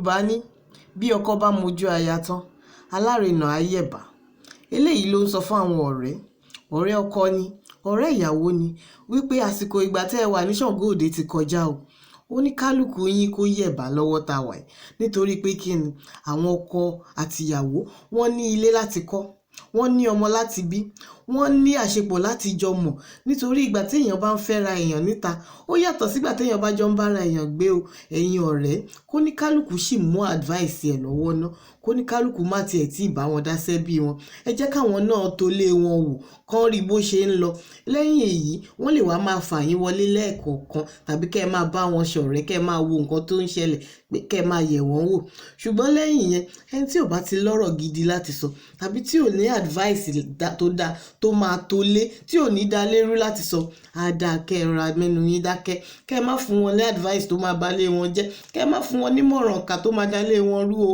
Yorùbá ní bí ọkọ bá mojú aya tán alárinà á yẹ̀bá. Eléyìí ló ń sọ fún àwọn ọ̀rẹ́ ọkọ ni ọ̀rẹ́ ìyàwó ni wípé àsìkò ìgbà tẹ́ ẹ wà ní Ṣàngó Òde ti kọjá o. Oníkálùkù yín kó yẹ̀bá lọ́wọ́ tá a wà yìí nítorí pé kí ni àwọn ọkọ àti ìyàwó wọ́n ní ilé láti kọ́, wọ́n ní ọmọ láti bí, wọ́n ní àṣepọ̀ láti jọ mọ̀. Nítorí ìgbà tí èèyàn bá ń fẹ́ra èèyàn níta ó yàtọ̀ sígbà tí èèyàn bá jọ ń bára èèyàn gbé o. Ẹ̀yin ọ̀rẹ́ kóníkálùkù sì mú advice ẹ̀ lọ́wọ́ ná, kóníkálùkù má tiẹ̀ tí ì bá wọn dáṣẹ́ bí wọn. Ẹ jẹ́ káwọn náà tó lé wọn wò kán rí bó ṣe ń lọ. Lẹ́yìn èyí wọ́n lè wá máa fà yín wọlé lẹ́ẹ̀kọ̀ọ̀kan tàbí kẹ́ ẹ máa bá wọn ṣọ̀rẹ́ kẹ́ ẹ máa wo nǹkan tó ń ṣẹlẹ̀ pé kẹ́ ẹ máa yẹ̀ wọ́n wò. Ṣùgbọ́n lẹ́yìn yẹn ẹni tí ò bá ti lọ́rọ̀ gidi láti sọ tàbí tí ò ní advice tó dáa tó máa tó lé tí ò ní dá lérú láti sọ á dáa kẹ́ ẹ ra mẹ́nu yín dákẹ́. Kẹ́ ẹ má fún wọn ní advice tó máa bá lé wọn jẹ́, kẹ́ ẹ má fún wọn nímọ̀ràn ká tó máa dá lé wọn rú o.